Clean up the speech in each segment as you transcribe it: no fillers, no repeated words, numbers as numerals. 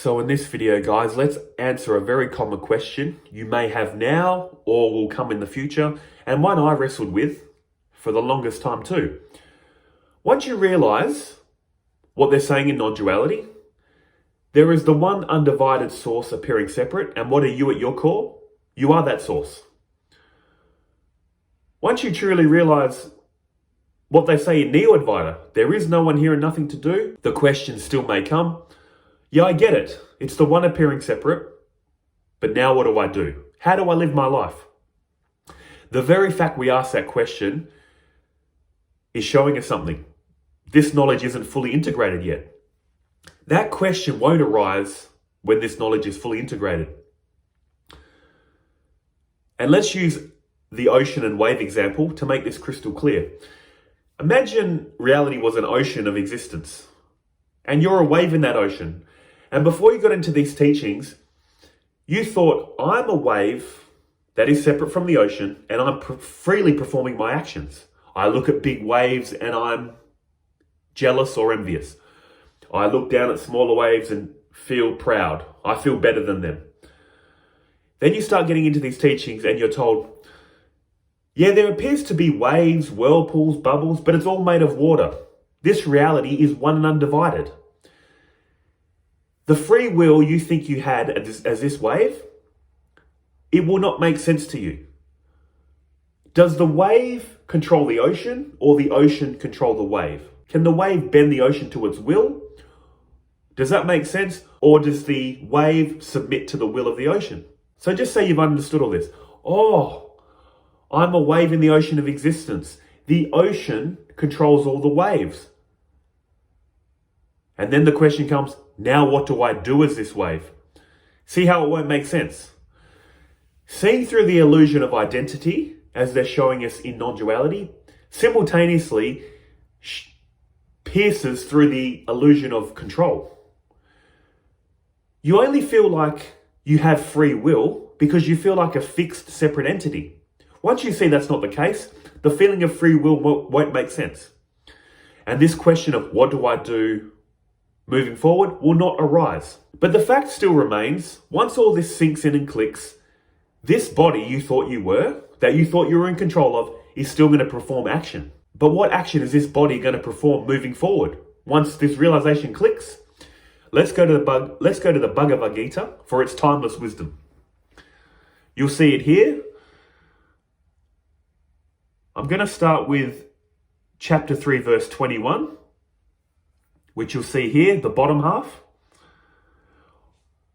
So in this video, guys, let's answer a very common question you may have now or will come in the future, and one I wrestled with for the longest time too. Once you realize what they're saying in non-duality, there is the one undivided source appearing separate, and what are you at your core? You are that source. Once you truly realize what they say in Neo-Advaita, there is no one here and nothing to do, the questions still may come. Yeah, I get it. It's the one appearing separate. But now what do I do? How do I live my life? The very fact we ask that question is showing us something. This knowledge isn't fully integrated yet. That question won't arise when this knowledge is fully integrated. And let's use the ocean and wave example to make this crystal clear. Imagine reality was an ocean of existence, and you're a wave in that ocean. And before you got into these teachings, you thought, I'm a wave that is separate from the ocean, and I'm freely performing my actions. I look at big waves and I'm jealous or envious. I look down at smaller waves and feel proud. I feel better than them. Then you start getting into these teachings and you're told, yeah, there appears to be waves, whirlpools, bubbles, but it's all made of water. This reality is one and undivided. The free will you think you had as this wave, it will not make sense to you. Does the wave control the ocean, or the ocean control the wave? Can the wave bend the ocean to its will? Does that make sense? Or does the wave submit to the will of the ocean? So just say you've understood all this. Oh, I'm a wave in the ocean of existence. The ocean controls all the waves. And then the question comes, now what do I do as this wave? See how it won't make sense? Seeing through the illusion of identity, as they're showing us in non-duality, simultaneously pierces through the illusion of control. You only feel like you have free will because you feel like a fixed, separate entity. Once you see that's not the case, the feeling of free will won't make sense. And this question of what do I do moving forward will not arise. But the fact still remains, once all this sinks in and clicks, this body you thought you were, that you thought you were in control of, is still going to perform action. But what action is this body going to perform moving forward? Once this realization clicks, let's go to the Bhagavad Gita for its timeless wisdom. You'll see it here. I'm going to start with chapter 3, verse 21, which you'll see here, the bottom half.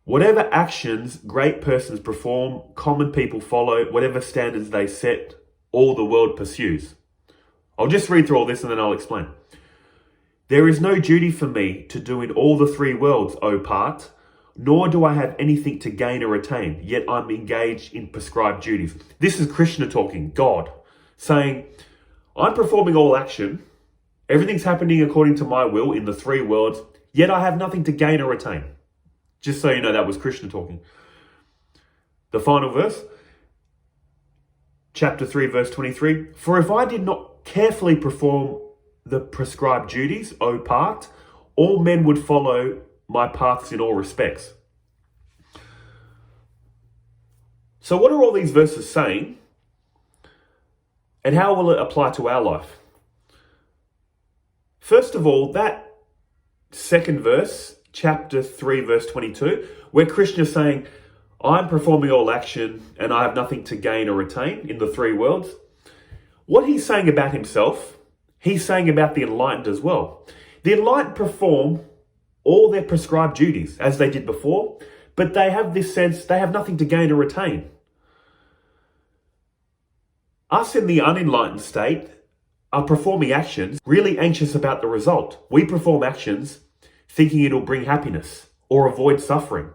Whatever actions great persons perform, common people follow. Whatever standards they set, all the world pursues. I'll just read through all this and then I'll explain. There is no duty for me to do in all the three worlds, O part, nor do I have anything to gain or attain, yet I'm engaged in prescribed duties. This is Krishna talking, God, saying, I'm performing all action. Everything's happening according to my will in the three worlds, yet I have nothing to gain or attain. Just so you know, that was Krishna talking. The final verse, chapter 3, verse 23. For if I did not carefully perform the prescribed duties, O part, all men would follow my paths in all respects. So what are all these verses saying? And how will it apply to our life? First of all, that second verse, chapter 3, verse 22, where Krishna is saying, I'm performing all action and I have nothing to gain or attain in the three worlds. What he's saying about himself, he's saying about the enlightened as well. The enlightened perform all their prescribed duties as they did before, but they have this sense they have nothing to gain or attain. Us in the unenlightened state are performing actions, really anxious about the result. We perform actions thinking it'll bring happiness or avoid suffering.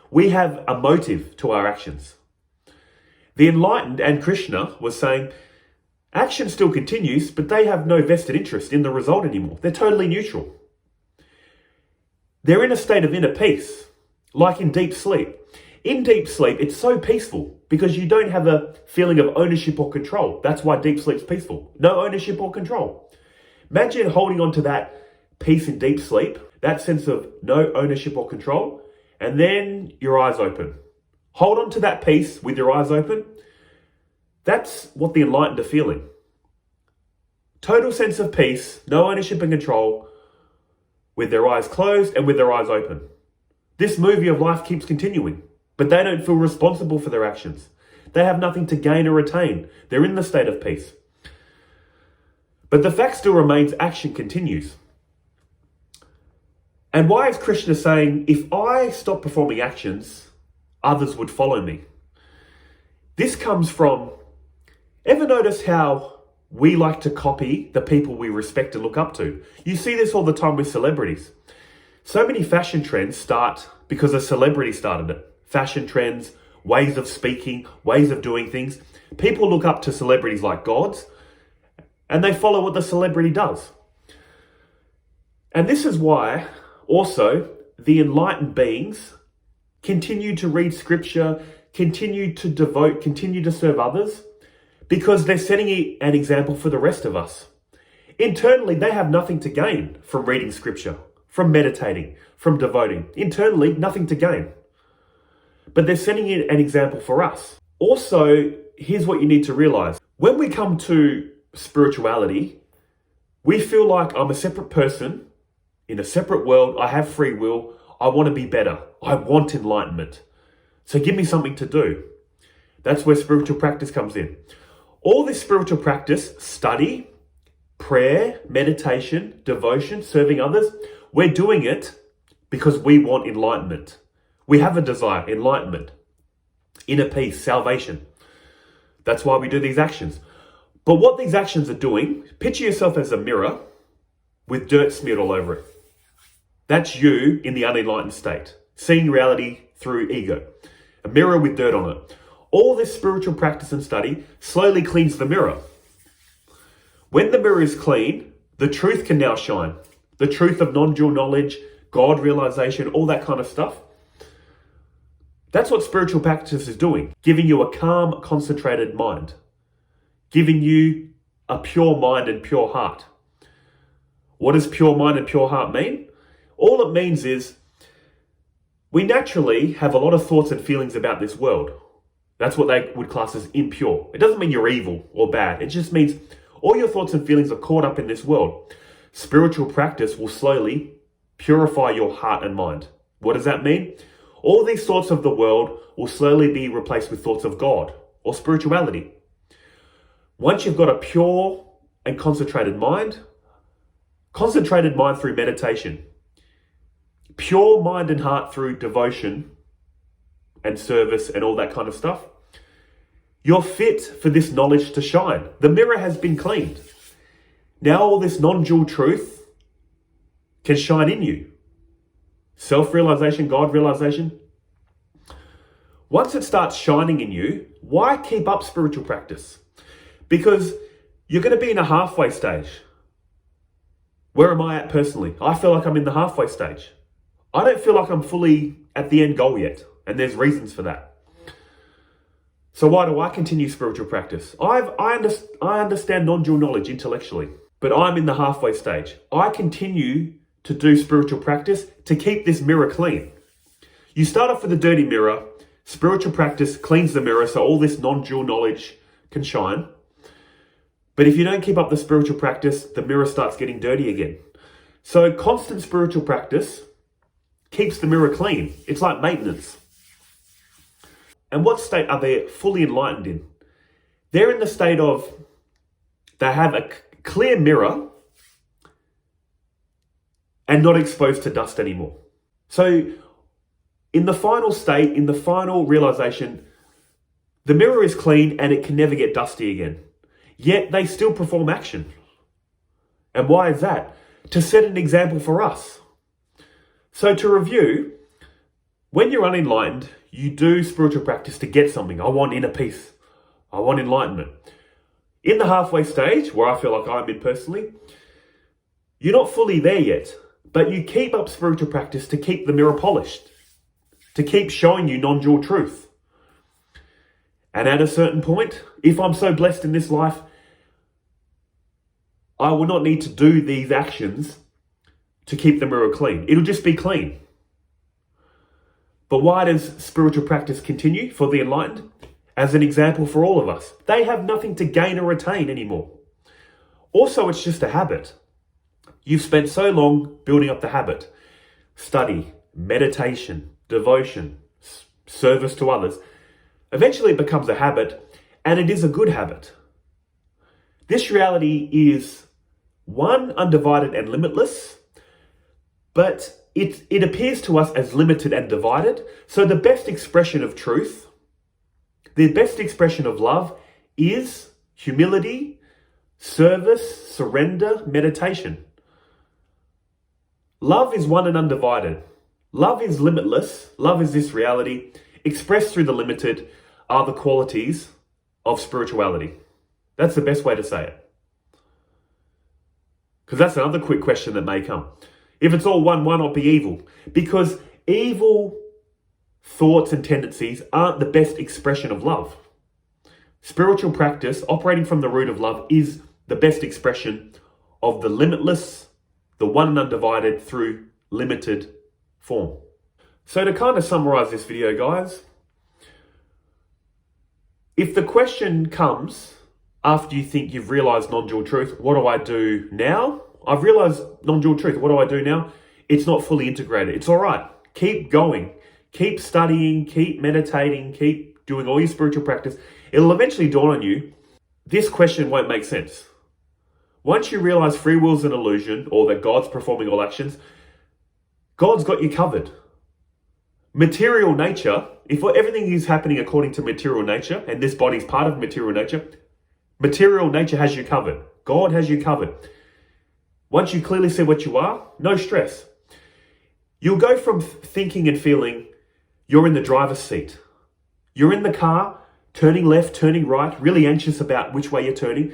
We have a motive to our actions. The enlightened and Krishna was saying, action still continues, but they have no vested interest in the result anymore. They're totally neutral. They're in a state of inner peace, like in deep sleep. In deep sleep, it's so peaceful because you don't have a feeling of ownership or control. That's why deep sleep's peaceful. No ownership or control. Imagine holding on to that peace in deep sleep, that sense of no ownership or control, and then your eyes open. Hold on to that peace with your eyes open. That's what the enlightened are feeling. Total sense of peace, no ownership and control, with their eyes closed and with their eyes open. This movie of life keeps continuing, but they don't feel responsible for their actions. They have nothing to gain or retain. They're in the state of peace. But the fact still remains, action continues. And why is Krishna saying, if I stop performing actions, others would follow me? This comes from, ever notice how we like to copy the people we respect and look up to? You see this all the time with celebrities. So many fashion trends start because a celebrity started it. Fashion trends, ways of speaking, ways of doing things. People look up to celebrities like gods, and they follow what the celebrity does. And this is why also the enlightened beings continue to read scripture, continue to devote, continue to serve others, because they're setting an example for the rest of us. Internally, they have nothing to gain from reading scripture, from meditating, from devoting. Internally, nothing to gain. But they're setting an example for us. Also, here's what you need to realize. When we come to spirituality, we feel like I'm a separate person in a separate world. I have free will. I want to be better. I want enlightenment. So give me something to do. That's where spiritual practice comes in. All this spiritual practice, study, prayer, meditation, devotion, serving others, we're doing it because we want enlightenment. We have a desire, enlightenment, inner peace, salvation. That's why we do these actions. But what these actions are doing, picture yourself as a mirror with dirt smeared all over it. That's you in the unenlightened state, seeing reality through ego. A mirror with dirt on it. All this spiritual practice and study slowly cleans the mirror. When the mirror is clean, the truth can now shine. The truth of non-dual knowledge, God realization, all that kind of stuff. That's what spiritual practice is doing. Giving you a calm, concentrated mind. Giving you a pure mind and pure heart. What does pure mind and pure heart mean? All it means is we naturally have a lot of thoughts and feelings about this world. That's what they would class as impure. It doesn't mean you're evil or bad. It just means all your thoughts and feelings are caught up in this world. Spiritual practice will slowly purify your heart and mind. What does that mean? All these thoughts of the world will slowly be replaced with thoughts of God or spirituality. Once you've got a pure and concentrated mind through meditation, pure mind and heart through devotion and service and all that kind of stuff, you're fit for this knowledge to shine. The mirror has been cleaned. Now all this non-dual truth can shine in you. Self-realization, God realization. Once it starts shining in you, why keep up spiritual practice? Because you're going to be in a halfway stage. Where am I at personally? I feel like I'm in the halfway stage. I don't feel like I'm fully at the end goal yet. And there's reasons for that. So why do I continue spiritual practice? I understand non-dual knowledge intellectually, but I'm in the halfway stage. I continue to do spiritual practice to keep this mirror clean. You start off with a dirty mirror. Spiritual practice cleans the mirror so all this non-dual knowledge can shine. But if you don't keep up the spiritual practice, the mirror starts getting dirty again. So constant spiritual practice keeps the mirror clean. It's like maintenance. And what state are they fully enlightened in? They're in the state of, they have a clear mirror and not exposed to dust anymore. So in the final state, in the final realization, the mirror is clean and it can never get dusty again. Yet they still perform action. And why is that? To set an example for us. So to review, when you're unenlightened, you do spiritual practice to get something. I want inner peace. I want enlightenment. In the halfway stage, where I feel like I'm in personally, you're not fully there yet, but you keep up spiritual practice to keep the mirror polished, to keep showing you non-dual truth. And at a certain point, if I'm so blessed in this life, I will not need to do these actions to keep the mirror clean. It'll just be clean. But why does spiritual practice continue for the enlightened? As an example for all of us. They have nothing to gain or retain anymore. Also, it's just a habit. You've spent so long building up the habit. Study, meditation, devotion, service to others. Eventually it becomes a habit, and it is a good habit. This reality is, one, undivided and limitless, but it appears to us as limited and divided. So the best expression of truth, the best expression of love is humility, service, surrender, meditation. Love is one and undivided. Love is limitless. Love is this reality. Expressed through the limited are the qualities of spirituality. That's the best way to say it. Because that's another quick question that may come. If it's all one, why not be evil? Because evil thoughts and tendencies aren't the best expression of love. Spiritual practice, operating from the root of love, is the best expression of the limitless, the one and undivided through limited form. So to kind of summarize this video, guys, if the question comes after you think you've realized non-dual truth, what do I do now? I've realized non-dual truth, what do I do now? It's not fully integrated. It's all right. Keep going. Keep studying, keep meditating, keep doing all your spiritual practice. It'll eventually dawn on you, this question won't make sense. Once you realize free will is an illusion, or that God's performing all actions, God's got you covered. Material nature, if everything is happening according to material nature, and this body is part of material nature has you covered. God has you covered. Once you clearly see what you are, no stress. You'll go from thinking and feeling you're in the driver's seat. You're in the car, turning left, turning right, really anxious about which way you're turning,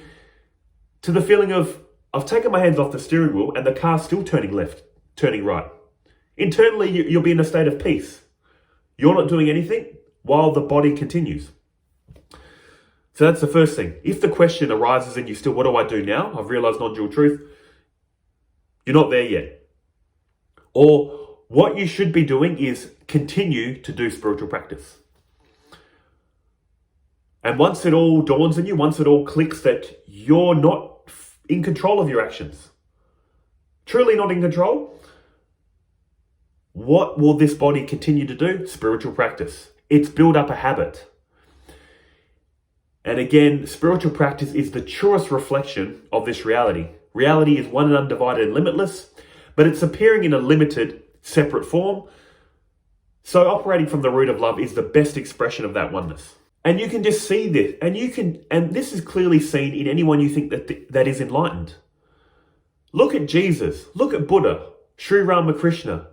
to the feeling of, I've taken my hands off the steering wheel and the car's still turning left, turning right. Internally, you'll be in a state of peace. You're not doing anything while the body continues. So that's the first thing. If the question arises and you still, what do I do now? I've realized non-dual truth. You're not there yet. Or what you should be doing is continue to do spiritual practice. And once it all dawns on you, once it all clicks that you're not in control of your actions, truly not in control, what will this body continue to do? Spiritual practice. It's build up a habit. And again, spiritual practice is the truest reflection of this reality. Reality is one and undivided and limitless, but it's appearing in a limited, separate form. So operating from the root of love is the best expression of that oneness. And you can just see this, and this is clearly seen in anyone you think that is enlightened. Look at Jesus, look at Buddha, Sri Ramakrishna,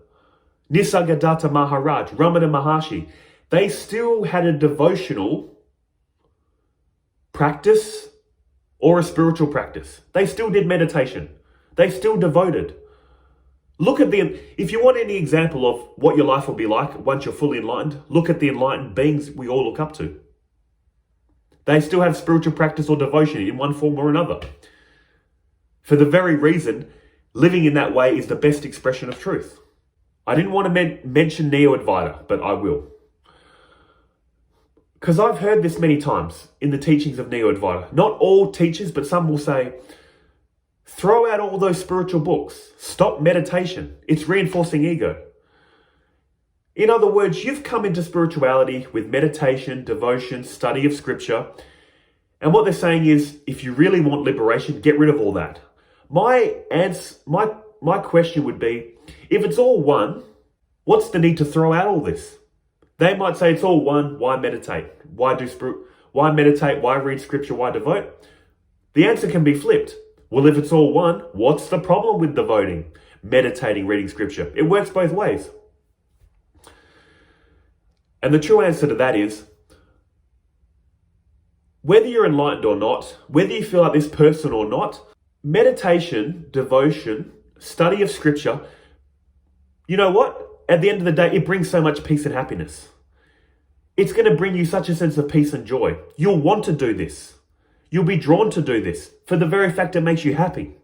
Nisargadatta Maharaj, Ramana Maharshi. They still had a devotional practice or a spiritual practice. They still did meditation. They still devoted. Look at if you want any example of what your life will be like once you're fully enlightened, look at the enlightened beings we all look up to. They still have spiritual practice or devotion in one form or another. For the very reason, living in that way is the best expression of truth. I didn't want to mention Neo-Advaita, but I will. Because I've heard this many times in the teachings of Neo-Advaita. Not all teachers, but some will say, throw out all those spiritual books. Stop meditation. It's reinforcing ego. In other words, you've come into spirituality with meditation, devotion, study of scripture. And what they're saying is, if you really want liberation, get rid of all that. My question would be, if it's all one, what's the need to throw out all this? They might say it's all one, why meditate? Why meditate? Why read scripture? Why devote? The answer can be flipped. Well, if it's all one, what's the problem with devoting, meditating, reading scripture? It works both ways. And the true answer to that is, whether you're enlightened or not, whether you feel like this person or not, meditation, devotion, study of scripture, you know what? At the end of the day, it brings so much peace and happiness. It's going to bring you such a sense of peace and joy. You'll want to do this. You'll be drawn to do this for the very fact it makes you happy.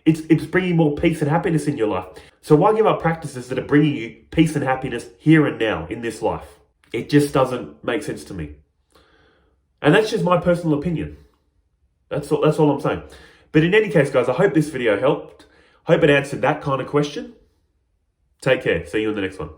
It's bringing more peace and happiness in your life. So why give up practices that are bringing you peace and happiness here and now in this life? It just doesn't make sense to me. And that's just my personal opinion. That's all I'm saying. But in any case, guys, I hope this video helped. Hope it answered that kind of question. Take care. See you in the next one.